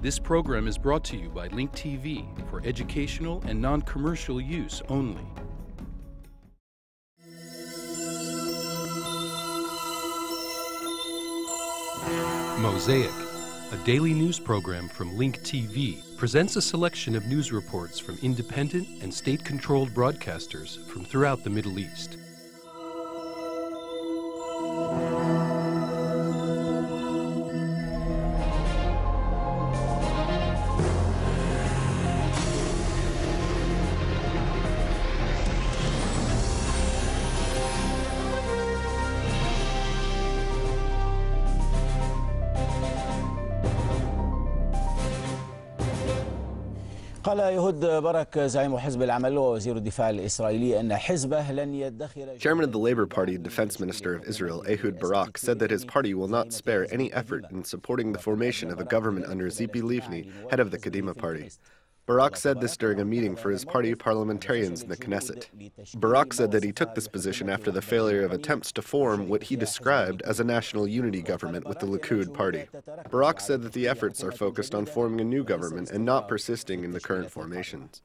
This program is brought to you by Link TV for educational and non-commercial use only. Mosaic, a daily news program from Link TV, presents a selection of news reports from independent and state-controlled broadcasters from throughout the Middle East. قال يهود بارك زعيم حزب العمل ووزير الدفاع الإسرائيلي أن حزبه لن يدخر. Chairman of the Labor Party and Defense Minister of Israel, Ehud Barak, said that his party will not spare any effort in supporting the formation of a government under Tzipi Livni, head of the Qadima party. Barak said this during a meeting for his party parliamentarians in the Knesset. Barak said that he took this position after the failure of attempts to form what he described as a national unity government with the Likud party. Barak said that the efforts are focused on forming a new government and not persisting in the current formations.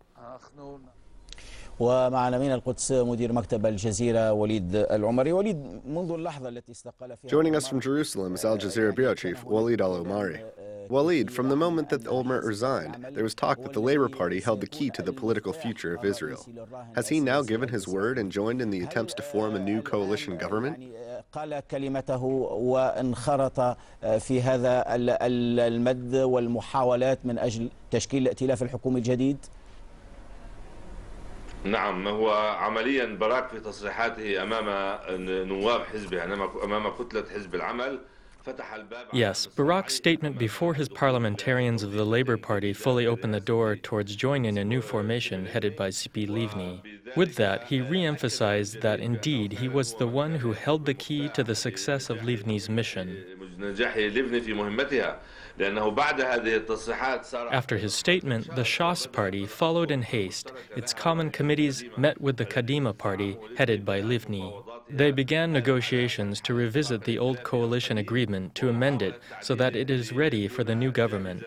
ومعنا من القدس مدير مكتب الجزيرة وليد العمري. وليد منذ اللحظة التي استقال فيها. Joining us from Jerusalem is Al Jazeera bureau chief Walid Al-Omari. Walid, from the moment that Olmert resigned, there was talk that the Labor Party held the key to the political future of Israel. Has he now given his word and joined in the attempts to form a new coalition government? قال كلمته وانخرط في هذا المد والمحاولات من أجل تشكيل الائتلاف الحكومي الجديد. نعم، هو عمليا باراك في تصريحاته أمام نواب حزبه أمام كتلة حزب العمل. Yes, Barak's statement before his parliamentarians of the Labour Party fully opened the door towards joining a new formation headed by Tzipi Livni. With that, he re-emphasized that indeed he was the one who held the key to the success of Livni's mission. After his statement, the Shas party followed in haste. Its common committees met with the Qadima party, headed by Livni. They began negotiations to revisit the old coalition agreement to amend it so that it is ready for the new government.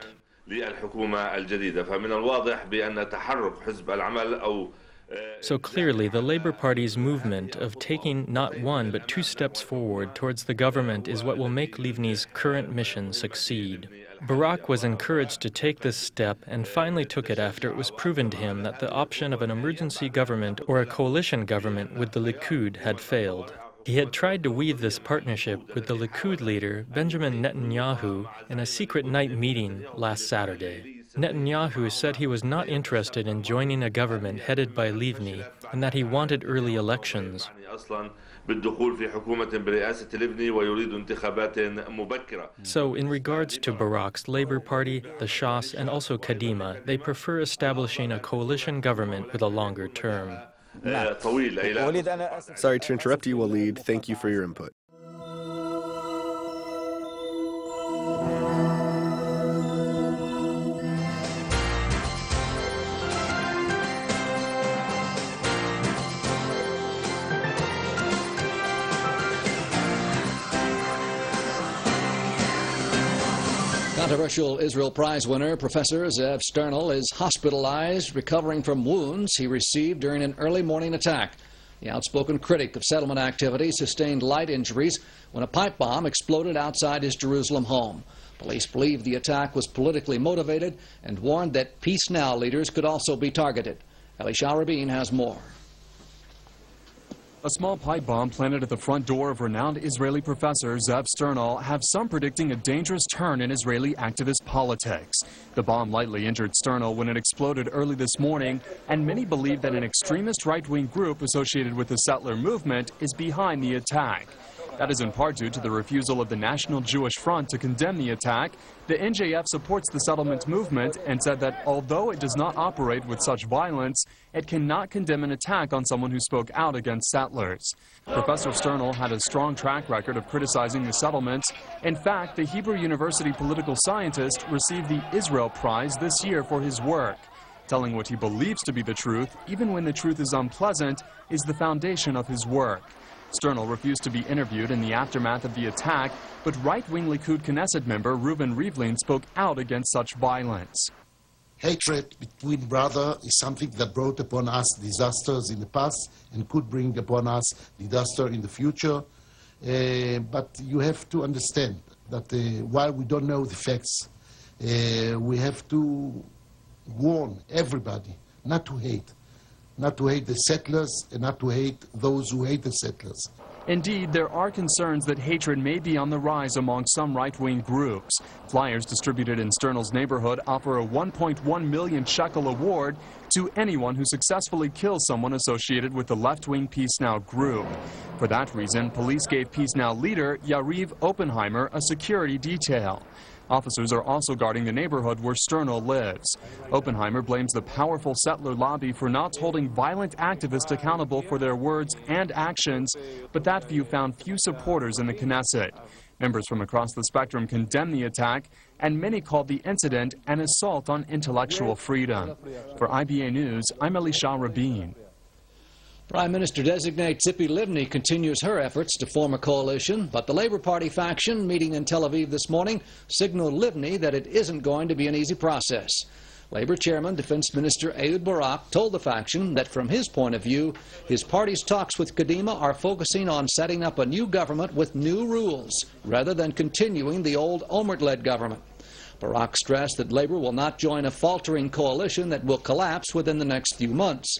So clearly, the Labour Party's movement of taking not one but two steps forward towards the government is what will make Livni's current mission succeed. Barak was encouraged to take this step and finally took it after it was proven to him that the option of an emergency government or a coalition government with the Likud had failed. He had tried to weave this partnership with the Likud leader, Benjamin Netanyahu, in a secret night meeting last Saturday. Netanyahu said he was not interested in joining a government headed by Livni and that he wanted early elections. So in regards to Barak's Labour Party, the Shas, and also Qadima, they prefer establishing a coalition government with a longer term. Sorry to interrupt you, Walid. Thank you for your input. Controversial Israel Prize winner Professor Zev Sternal is hospitalized, recovering from wounds he received during an early morning attack. The outspoken critic of settlement activity sustained light injuries when a pipe bomb exploded outside his Jerusalem home. Police believe the attack was politically motivated and warned that Peace Now leaders could also be targeted. Elisha Rabin has more. A small pipe bomb planted at the front door of renowned Israeli professor Zev Sternal have some predicting a dangerous turn in Israeli activist politics. The bomb lightly injured Sternal when it exploded early this morning, and many believe that an extremist right-wing group associated with the settler movement is behind the attack. That is in part due to the refusal of the National Jewish Front to condemn the attack. The NJF supports the settlement movement and said that although it does not operate with such violence, it cannot condemn an attack on someone who spoke out against settlers. Professor Sternal had a strong track record of criticizing the settlements. In fact, the Hebrew University political scientist received the Israel Prize this year for his work. Telling what he believes to be the truth, even when the truth is unpleasant, is the foundation of his work. Sternal refused to be interviewed in the aftermath of the attack, but right-wing Likud Knesset member Reuven Rivlin spoke out against such violence. Hatred between brothers is something that brought upon us disasters in the past and could bring upon us disaster in the future. But you have to understand that while we don't know the facts, we have to warn everybody not to hate the settlers and not to hate those who hate the settlers. Indeed, there are concerns that hatred may be on the rise among some right-wing groups. Flyers distributed in Sternal's neighborhood offer a 1.1 million shekel award to anyone who successfully kills someone associated with the left-wing Peace Now group. For that reason, police gave Peace Now leader Yariv Oppenheimer a security detail. Officers are also guarding the neighborhood where Sternal lives. Oppenheimer blames the powerful settler lobby for not holding violent activists accountable for their words and actions, but that view found few supporters in the Knesset. Members from across the spectrum condemned the attack, and many called the incident an assault on intellectual freedom. For IBA News, I'm Elisha Rabin. Prime Minister-designate Tzipi Livni continues her efforts to form a coalition, but the Labour Party faction meeting in Tel Aviv this morning signaled Livni that it isn't going to be an easy process. Labour Chairman, Defence Minister Ehud Barak, told the faction that from his point of view, his party's talks with Kadima are focusing on setting up a new government with new rules, rather than continuing the old Olmert-led government. Barak stressed that Labour will not join a faltering coalition that will collapse within the next few months.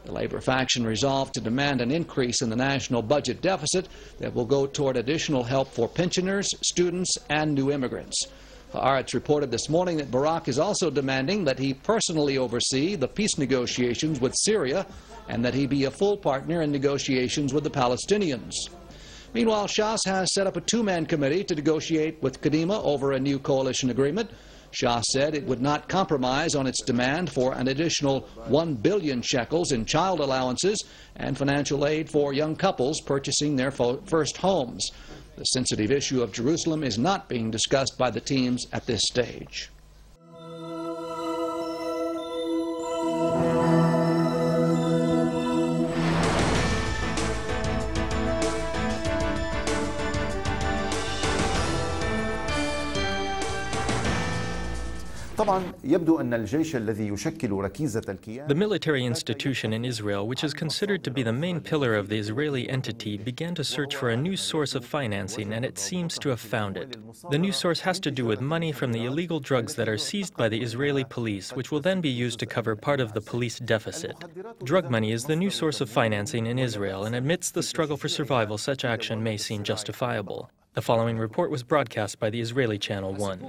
The Labour faction resolved to demand an increase in the national budget deficit that will go toward additional help for pensioners, students, and new immigrants. Haaretz reported this morning that Barak is also demanding that he personally oversee the peace negotiations with Syria and that he be a full partner in negotiations with the Palestinians. Meanwhile, Shas has set up a two-man committee to negotiate with Kadima over a new coalition agreement. Shas said it would not compromise on its demand for an additional 1 billion shekels in child allowances and financial aid for young couples purchasing their first homes. The sensitive issue of Jerusalem is not being discussed by the teams at this stage. The military institution in Israel, which is considered to be the main pillar of the Israeli entity, began to search for a new source of financing, and it seems to have found it. The new source has to do with money from the illegal drugs that are seized by the Israeli police, which will then be used to cover part of the police deficit. Drug money is the new source of financing in Israel, and amidst the struggle for survival, such action may seem justifiable. The following report was broadcast by the Israeli Channel 1.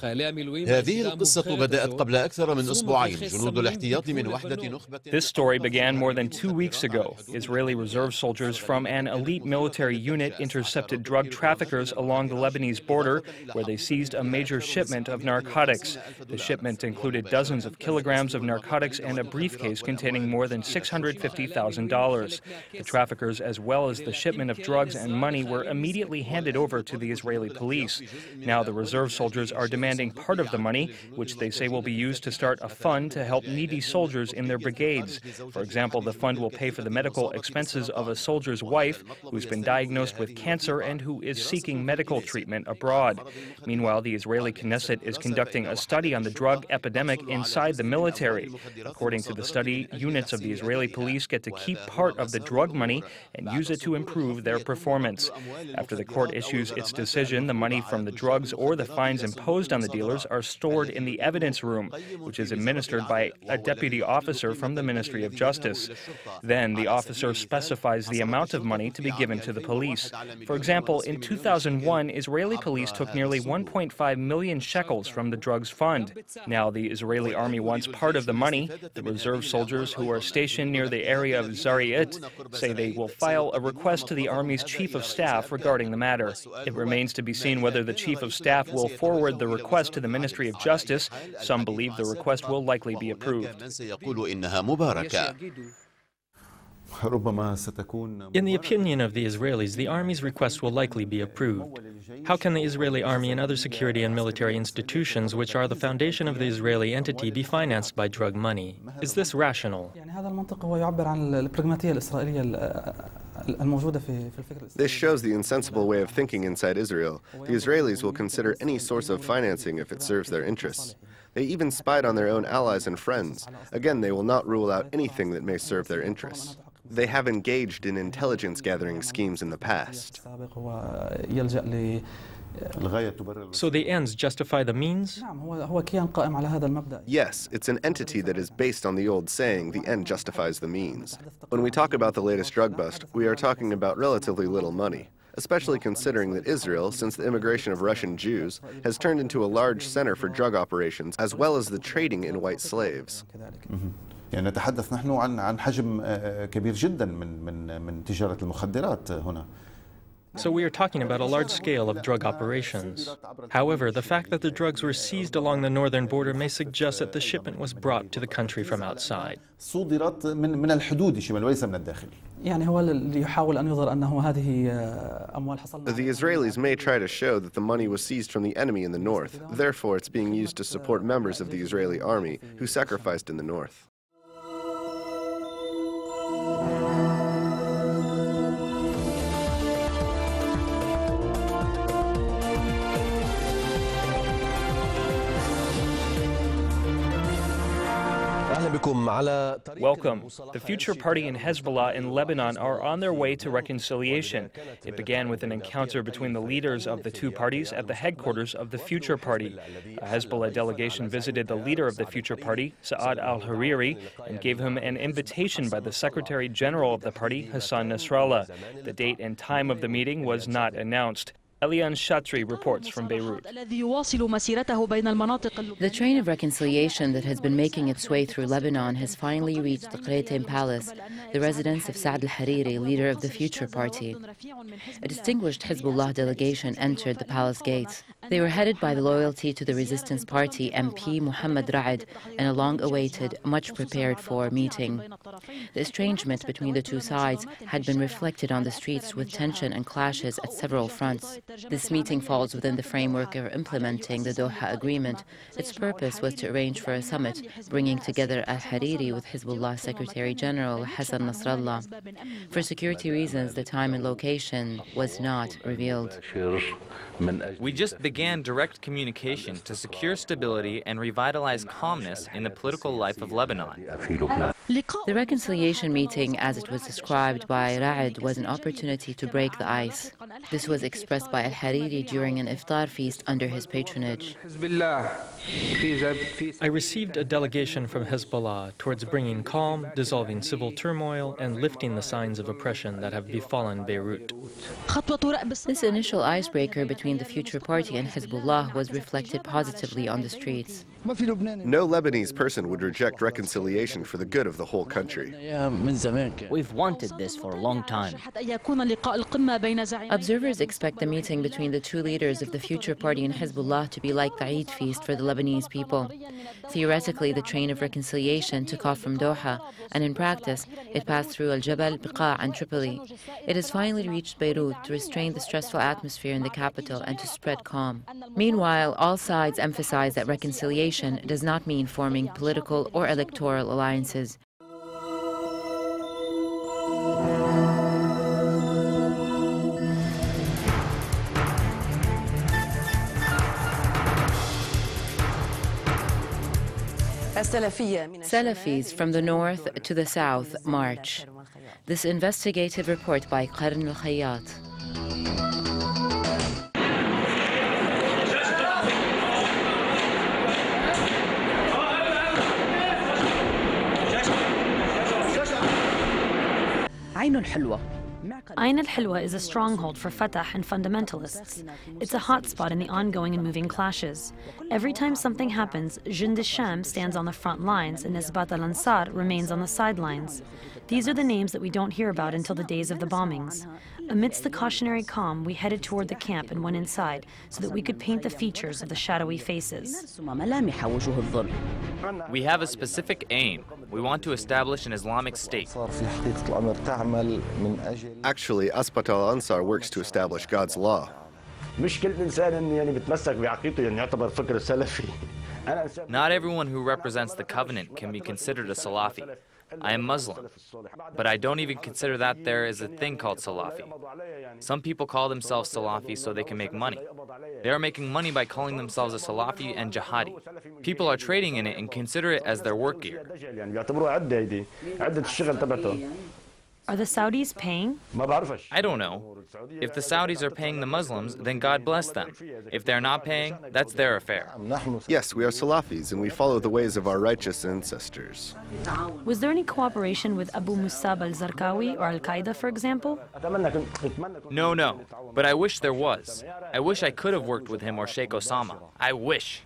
هذه القصة بدأت قبل أكثر من أسبوعين. جنود الاحتياط من وحدة نخبة. This story began more than 2 weeks ago. Israeli reserve soldiers from an elite military unit intercepted drug traffickers along the Lebanese border, where they seized a major shipment of narcotics. The shipment included dozens of kilograms of narcotics and a briefcase containing more than $650,000. The traffickers, as well as the shipment of drugs and money, were immediately handed over to the Israeli police. Now the reserve soldiers are demanding part of the money, which they say will be used to start a fund to help needy soldiers in their brigades. For example, the fund will pay for the medical expenses of a soldier's wife who's been diagnosed with cancer and who is seeking medical treatment abroad. Meanwhile, the Israeli Knesset is conducting a study on the drug epidemic inside the military. According to the study, units of the Israeli police get to keep part of the drug money and use it to improve their performance. After the court issues its decision, the money from the drugs or the fines imposed on the dealers are stored in the evidence room, which is administered by a deputy officer from the Ministry of Justice. Then the officer specifies the amount of money to be given to the police. For example, in 2001, Israeli police took nearly 1.5 million shekels from the drugs fund. Now the Israeli army wants part of the money. The reserve soldiers who are stationed near the area of Zari'it say they will file a request to the army's chief of staff regarding the matter. It remains to be seen whether the chief of staff will forward the request to the Ministry of Justice. Some believe the request will likely be approved. In the opinion of the Israelis, the army's request will likely be approved. How can the Israeli army and other security and military institutions, which are the foundation of the Israeli entity, be financed by drug money? Is this rational? This shows the insensible way of thinking inside Israel. The Israelis will consider any source of financing if it serves their interests. They even spied on their own allies and friends. Again, they will not rule out anything that may serve their interests. They have engaged in intelligence-gathering schemes in the past. So the ends justify the means? Yes, it's an entity that is based on the old saying, the end justifies the means. When we talk about the latest drug bust, we are talking about relatively little money, especially considering that Israel, since the immigration of Russian Jews, has turned into a large center for drug operations as well as the trading in white slaves. يعني نتحدث نحن عن حجم كبير جدا من تجارة المخدرات هنا. So we are talking about a large scale of drug operations. However, the fact that the drugs were seized along the northern border may suggest that the shipment was brought to the country from outside. صُدرت من الحدود الشمال وليس من الداخل. يعني هو اللي يحاول أن يظهر أنه هذه أموال حصلنا. The Israelis may try to show that the money was seized from the enemy in the north. Therefore, it's being used to support members of the Israeli army who sacrificed in the north. Welcome. The Future Party and Hezbollah in Lebanon are on their way to reconciliation. It began with an encounter between the leaders of the two parties at the headquarters of the Future Party. A Hezbollah delegation visited the leader of the Future Party, Saad al-Hariri, and gave him an invitation by the Secretary General of the party, Hassan Nasrallah. The date and time of the meeting was not announced. Elian Shatri reports from Beirut. The train of reconciliation that has been making its way through Lebanon has finally reached the Critic Palace, the residence of Saad al-Hariri, leader of the Future Party. A distinguished Hezbollah delegation entered the palace gates. They were headed by the Loyalty to the Resistance Party MP Muhammad Ra'ad in a long-awaited, much-prepared-for meeting. The estrangement between the two sides had been reflected on the streets with tension and clashes at several fronts. This meeting falls within the framework of implementing the Doha Agreement. Its purpose was to arrange for a summit, bringing together al-Hariri with Hezbollah Secretary General Hassan Nasrallah. For security reasons, the time and location was not revealed. We just began direct communication to secure stability and revitalize calmness in the political life of Lebanon. The reconciliation meeting, as it was described by Ra'ad, was an opportunity to break the ice. This was expressed by al-Hariri during an iftar feast under his patronage. I received a delegation from Hezbollah towards bringing calm, dissolving civil turmoil, and lifting the signs of oppression that have befallen Beirut. This initial icebreaker between the Future Party and Hezbollah was reflected positively on the streets. No Lebanese person would reject reconciliation for the good of the whole country. We've wanted this for a long time. Observers expect the meeting between the two leaders of the Future Party and Hezbollah to be like the Eid feast for the Lebanese people. Theoretically, the train of reconciliation took off from Doha, and in practice, it passed through Al-Jabal, Biqa, and Tripoli. It has finally reached Beirut to restrain the stressful atmosphere in the capital and to spread calm. Meanwhile, all sides emphasize that reconciliation does not mean forming political or electoral alliances. Salafis from the north to the south march. This investigative report by Qarn al-Khayyat. Ain al-Hilwa is a stronghold for Fatah and fundamentalists. It's a hotspot in the ongoing and moving clashes. Every time something happens, Jund al-Sham stands on the front lines and Nisbat al-Ansar remains on the sidelines. These are the names that we don't hear about until the days of the bombings. Amidst the cautionary calm, we headed toward the camp and went inside so that we could paint the features of the shadowy faces. We have a specific aim. We want to establish an Islamic state. Actually, Asbat al-Ansar works to establish God's law. Not everyone who represents the covenant can be considered a Salafi. I am Muslim, but I don't even consider that there is a thing called Salafi. Some people call themselves Salafi so they can make money. They are making money by calling themselves a Salafi and Jihadi. People are trading in it and consider it as their work gear. Are the Saudis paying? I don't know. If the Saudis are paying the Muslims, then God bless them. If they're not paying, that's their affair. Yes, we are Salafis, and we follow the ways of our righteous ancestors. Was there any cooperation with Abu Musab al-Zarqawi or Al-Qaeda, for example? No. But I wish there was. I wish I could have worked with him or Sheikh Osama. I wish.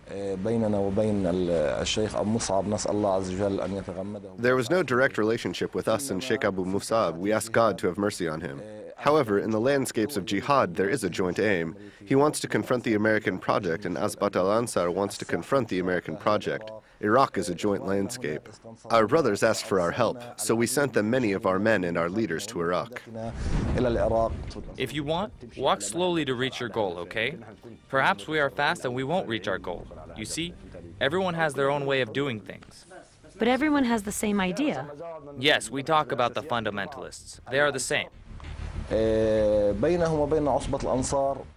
There was no direct relationship with us and Sheikh Abu Musab. We ask God to have mercy on him. However, in the landscapes of jihad, there is a joint aim. He wants to confront the American project, and Asbat al-Ansar wants to confront the American project. Iraq is a joint landscape. Our brothers asked for our help, so we sent them many of our men and our leaders to Iraq. If you want, walk slowly to reach your goal, okay? Perhaps we are fast and we won't reach our goal. You see, everyone has their own way of doing things. But everyone has the same idea. Yes, we talk about the fundamentalists. They are the same.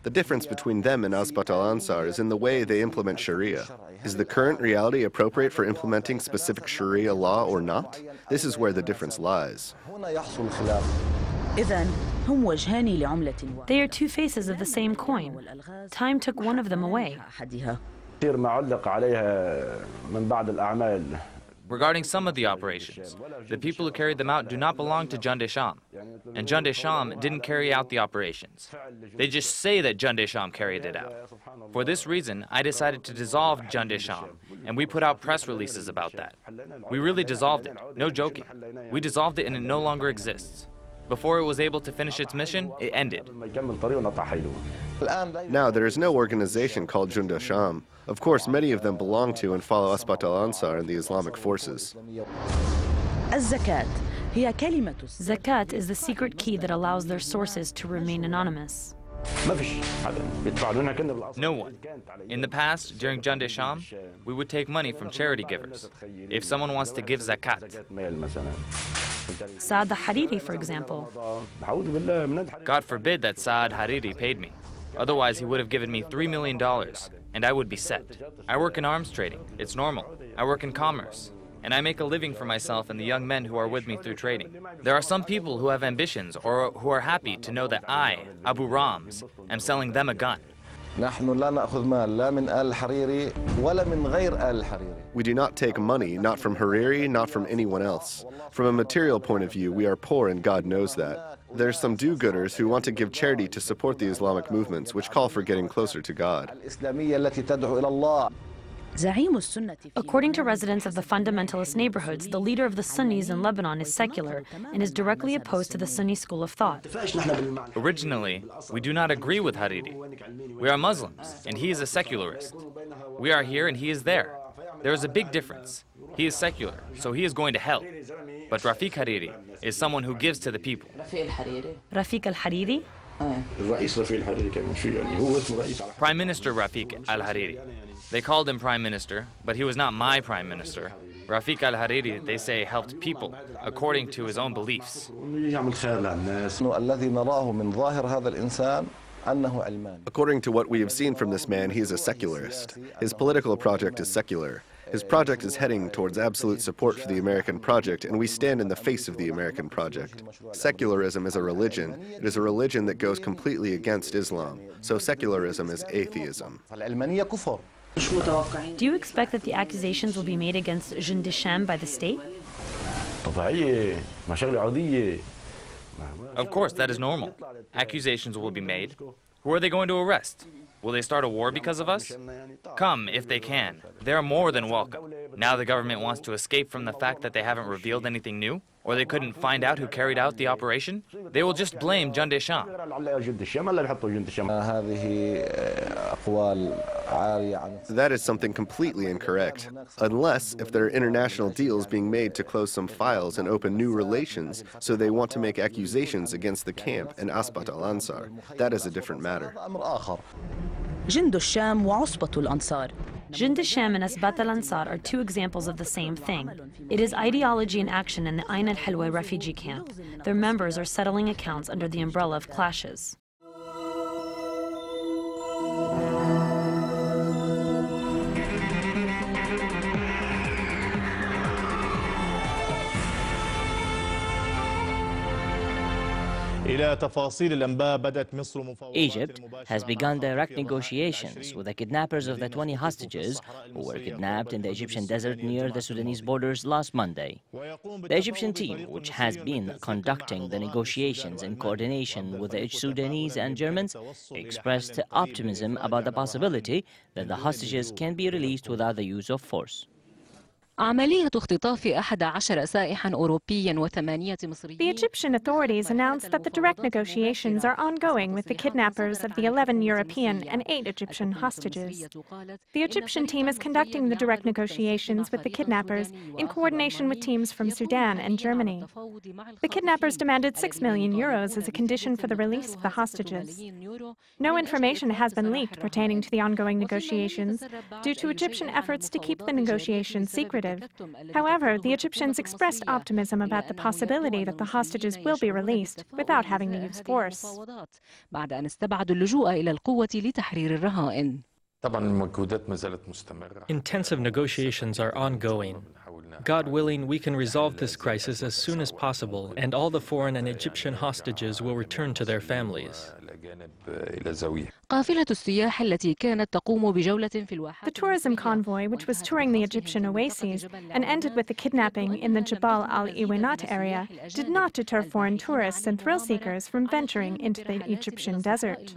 The difference between them and Asbat al-Ansar is in the way they implement Sharia. Is the current reality appropriate for implementing specific Sharia law or not? This is where the difference lies. They are two faces of the same coin. Time took one of them away. Regarding some of the operations, the people who carried them out do not belong to Jund Sham, and Jund Sham didn't carry out the operations. They just say that Jund Sham carried it out. For this reason, I decided to dissolve Jund Sham, and we put out press releases about that. We really dissolved it, no joking. We dissolved it and it no longer exists. Before it was able to finish its mission, it ended. Now, there is no organization called Jund Sham. Of course, many of them belong to and follow Asbat al-Ansar and the Islamic forces. Zakat is the secret key that allows their sources to remain anonymous. No one. In the past, during Jund Sham, we would take money from charity givers. If someone wants to give zakat. Saad al-Hariri, for example. God forbid that Saad Hariri paid me. Otherwise, he would have given me $3 million, and I would be set. I work in arms trading. It's normal. I work in commerce. And I make a living for myself and the young men who are with me through trading. There are some people who have ambitions or who are happy to know that I, Abu Rams, am selling them a gun. We do not take money, not from Hariri, not from anyone else. From a material point of view, we are poor and God knows that. There's some do-gooders who want to give charity to support the Islamic movements, which call for getting closer to God. According to residents of the fundamentalist neighborhoods, the leader of the Sunnis in Lebanon is secular and is directly opposed to the Sunni school of thought. Originally, we do not agree with Hariri. We are Muslims, and he is a secularist. We are here and he is there. There is a big difference. He is secular, so he is going to hell. But Rafiq Hariri is someone who gives to the people. Rafiq al-Hariri? Prime Minister Rafiq al-Hariri. They called him Prime Minister, but he was not my Prime Minister. Rafiq al-Hariri, they say, helped people according to his own beliefs. According to what we have seen from this man, he is a secularist. His political project is secular. His project is heading towards absolute support for the American project, and we stand in the face of the American project. Secularism is a religion. It is a religion that goes completely against Islam. So secularism is atheism. Do you expect that the accusations will be made against Jund Sham by the state? Of course, that is normal. Accusations will be made. Who are they going to arrest? Will they start a war because of us? Come, if they can. They're more than welcome. Now the government wants to escape from the fact that they haven't revealed anything new? Or they couldn't find out who carried out the operation? They will just blame Jundé Sham. That is something completely incorrect. Unless if there are international deals being made to close some files and open new relations, so they want to make accusations against the camp and Asbat al-Ansar. That is a different matter. جند الشام وعصبة الأنصار. Jund al-Sham and Asbat al-Ansar are two examples of the same thing. It is ideology in action in the Ain al-Halwa refugee camp. Their members are settling accounts under the umbrella of clashes. Egypt has begun direct negotiations with the kidnappers of the 20 hostages who were kidnapped in the Egyptian desert near the Sudanese borders last Monday. The Egyptian team, which has been conducting the negotiations in coordination with the Sudanese and Germans, expressed optimism about the possibility that the hostages can be released without the use of force. عملية اختطاف 11 سائحا أوروبيا و8 مصريين. The Egyptian authorities announced that the direct negotiations are ongoing with the kidnappers of the 11 European and 8 Egyptian hostages. The Egyptian team is conducting the direct negotiations with the kidnappers in coordination with teams from Sudan and Germany. The kidnappers demanded €6 million as a condition for the release of the hostages. No information has been leaked pertaining to the ongoing negotiations due to Egyptian efforts to keep the negotiations secretive. However, the Egyptians expressed optimism about the possibility that the hostages will be released without having to use force. بعد أن استبعدوا اللجوء إلى القوة لتحرير الرهائن. Intensive negotiations are ongoing. God willing, we can resolve this crisis as soon as possible, and all the foreign and Egyptian hostages will return to their families. قافلة السياح التي كانت تقوم بجولة في الواحات. The tourism convoy, which was touring the Egyptian oases and ended with the kidnapping in the Jabal al-Iwanat area, did not deter foreign tourists and thrill seekers from venturing into the Egyptian desert.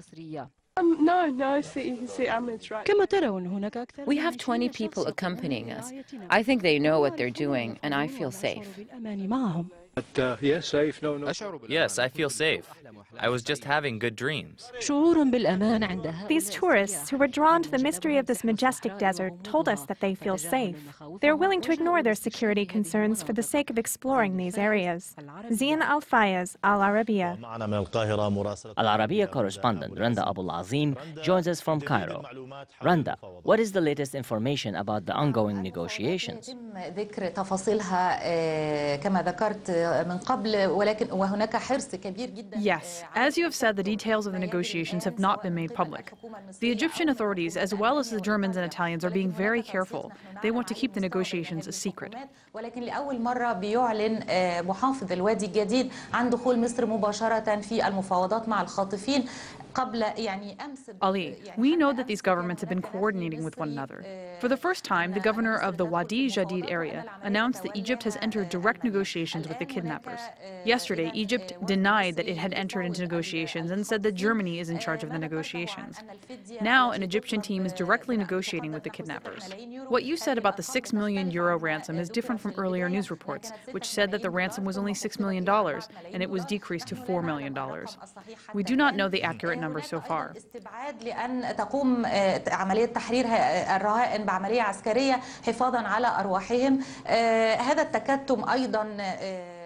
We have 20 people accompanying us. I think they know what they're doing, and I feel safe. Yes, I feel safe. I was just having good dreams. These tourists who were drawn to the mystery of this majestic desert told us that they feel safe. They're willing to ignore their security concerns for the sake of exploring these areas. Zian Al-Fayez, Al-Arabiya. Al-Arabiya correspondent Randa Abul Azim joins us from Cairo. Randa, what is the latest information about the ongoing negotiations? Yes, as you have said, the details of the negotiations have not been made public. The Egyptian authorities, as well as the Germans and Italians, are being very careful. They want to keep the negotiations a secret. ولكن لأول مرة بيعلن محافظ الوادي الجديد عن دخول مصر مباشرة في المفاوضات مع الخاطفين قبل يعني أمس. Ali, we know that these governments have been coordinating with one another. For the first time, the governor of the Wadi Jadid area announced that Egypt has entered direct negotiations with the kidnappers. Yesterday, Egypt denied that it had entered into negotiations and said that Germany is in charge of the negotiations. Now, an Egyptian team is directly negotiating with the kidnappers. What you said about the €6 million ransom is different from earlier news reports, which said that the ransom was only $6 million and it was decreased to $4 million. We do not know the accurate number so far. لأن تقوم عملية تحرير الرهائن بعملية عسكرية حفاظا على أرواحهم. هذا التكتم أيضا.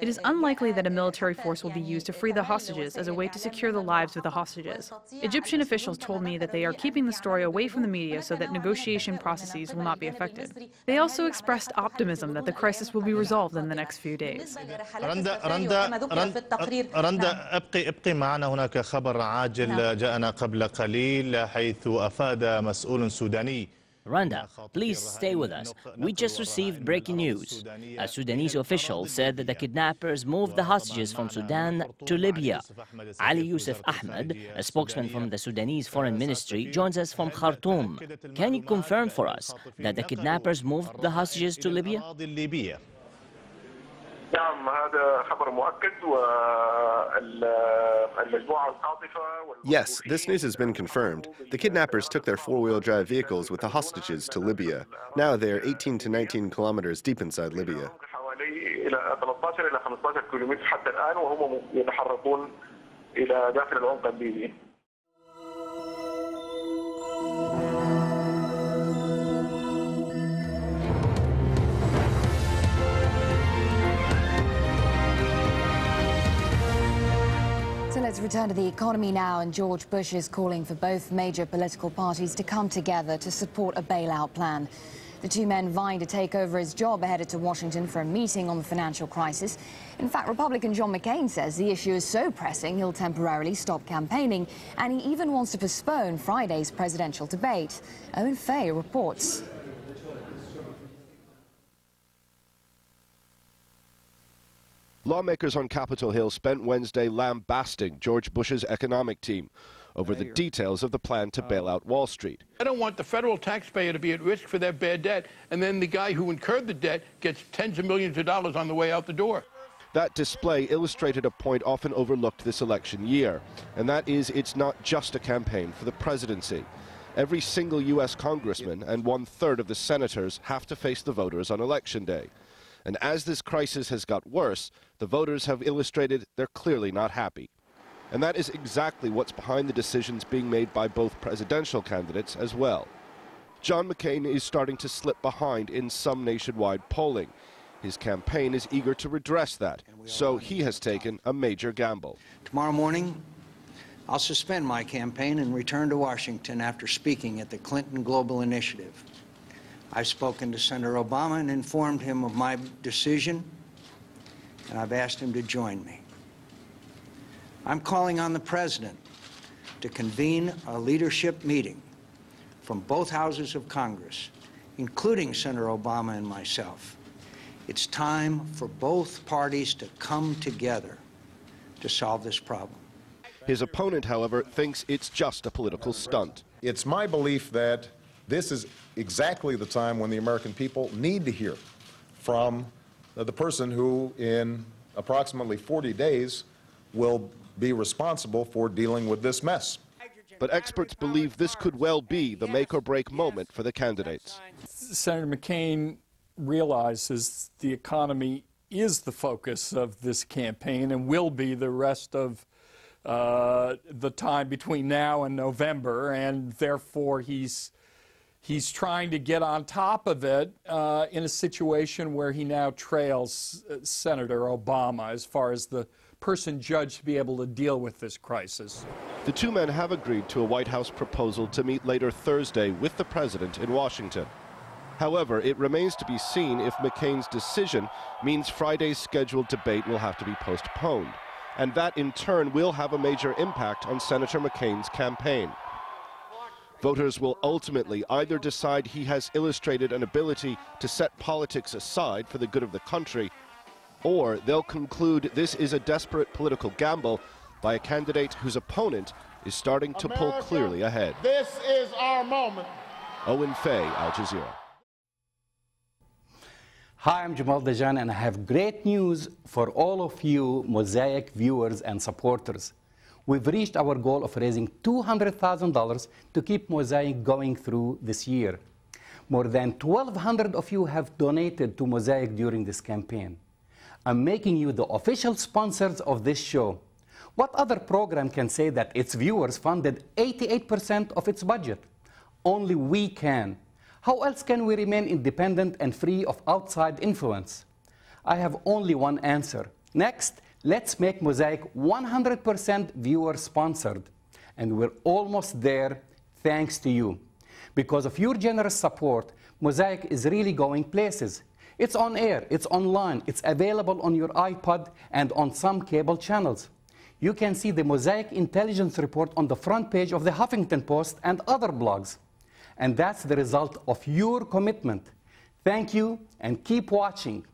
It is unlikely that a military force will be used to free the hostages as a way to secure the lives of the hostages. Egyptian officials told me that they are keeping the story away from the media so that negotiation processes will not be affected. They also expressed optimism that the crisis will be resolved in the next few days. رندا ابقي معنا. هناك خبر عاجل جاءنا قبل قليل حيث أفاد مسؤول سوداني. Randa, please stay with us. We just received breaking news. A Sudanese official said that the kidnappers moved the hostages from Sudan to Libya. Ali Yusuf Ahmed, a spokesman from the Sudanese Foreign Ministry, joins us from Khartoum. Can you confirm for us that the kidnappers moved the hostages to Libya? Yes, this news has been confirmed. The kidnappers took their four-wheel drive vehicles with the hostages to Libya. Now they are 18 to 19 kilometers deep inside Libya. So let's return to the economy now, and George Bush is calling for both major political parties to come together to support a bailout plan. The two men vying to take over his job are headed to Washington for a meeting on the financial crisis. In fact, Republican John McCain says the issue is so pressing he'll temporarily stop campaigning, and he even wants to postpone Friday's presidential debate. Owen Fay reports. Lawmakers on Capitol Hill spent Wednesday lambasting George Bush's economic team over the details of the plan to bail out Wall Street. I don't want the federal taxpayer to be at risk for their bad debt, and then the guy who incurred the debt gets tens of millions of dollars on the way out the door. That display illustrated a point often overlooked this election year, and that is it's not just a campaign for the presidency. Every single U.S. congressman and 1/3 of the senators have to face the voters on Election Day. And as this crisis has got worse, the voters have illustrated they're clearly not happy. And that is exactly what's behind the decisions being made by both presidential candidates as well. John McCain is starting to slip behind in some nationwide polling. His campaign is eager to redress that, so he has taken a major gamble. Tomorrow morning, I'll suspend my campaign and return to Washington after speaking at the Clinton Global Initiative. I've spoken to Senator Obama and informed him of my decision, and I've asked him to join me. I'm calling on the President to convene a leadership meeting from both houses of Congress, including Senator Obama and myself. It's time for both parties to come together to solve this problem. His opponent, however, thinks it's just a political stunt. It's my belief that this is exactly the time when the American people need to hear from the person who, in approximately 40 days, will be responsible for dealing with this mess. But experts believe this could well be the make-or-break moment for the candidates. Senator McCain realizes the economy is the focus of this campaign and will be the rest of the time between now and November, and therefore he's trying to get on top of it in a situation where he now trails Senator Obama as far as the person judged to be able to deal with this crisis. The two men have agreed to a White House proposal to meet later Thursday with the president in Washington. However, it remains to be seen if McCain's decision means Friday's scheduled debate will have to be postponed. And that, in turn, will have a major impact on Senator McCain's campaign. Voters will ultimately either decide he has illustrated an ability to set politics aside for the good of the country, or they'll conclude this is a desperate political gamble by a candidate whose opponent is starting to pull clearly ahead. This is our moment. Owen Fay, Al Jazeera. Hi, I'm Jamal Dajani, and I have great news for all of you Mosaic viewers and supporters. We've reached our goal of raising $200,000 to keep Mosaic going through this year. More than 1,200 of you have donated to Mosaic during this campaign. I'm making you the official sponsors of this show. What other program can say that its viewers funded 88% of its budget? Only we can. How else can we remain independent and free of outside influence? I have only one answer. Next, let's make Mosaic 100% viewer-sponsored. And we're almost there, thanks to you. Because of your generous support, Mosaic is really going places. It's on air, it's online, it's available on your iPod and on some cable channels. You can see the Mosaic Intelligence Report on the front page of the Huffington Post and other blogs. And that's the result of your commitment. Thank you, and keep watching.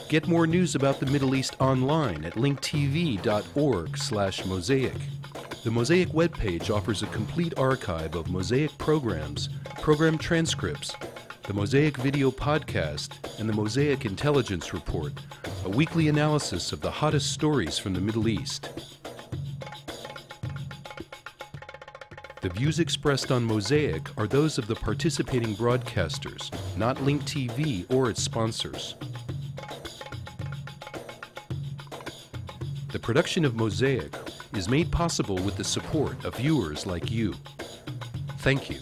Get more news about the Middle East online at linktv.org/Mosaic. The Mosaic webpage offers a complete archive of Mosaic programs, program transcripts, the Mosaic Video Podcast, and the Mosaic Intelligence Report, a weekly analysis of the hottest stories from the Middle East. The views expressed on Mosaic are those of the participating broadcasters, not Link TV or its sponsors. The production of Mosaic is made possible with the support of viewers like you. Thank you.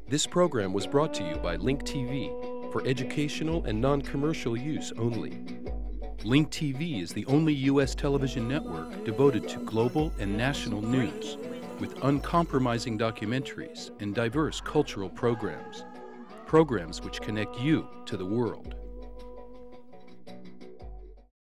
This program was brought to you by Link TV for educational and non-commercial use only. Link TV is the only U.S. television network devoted to global and national news, with uncompromising documentaries and diverse cultural programs. Programs which connect you to the world.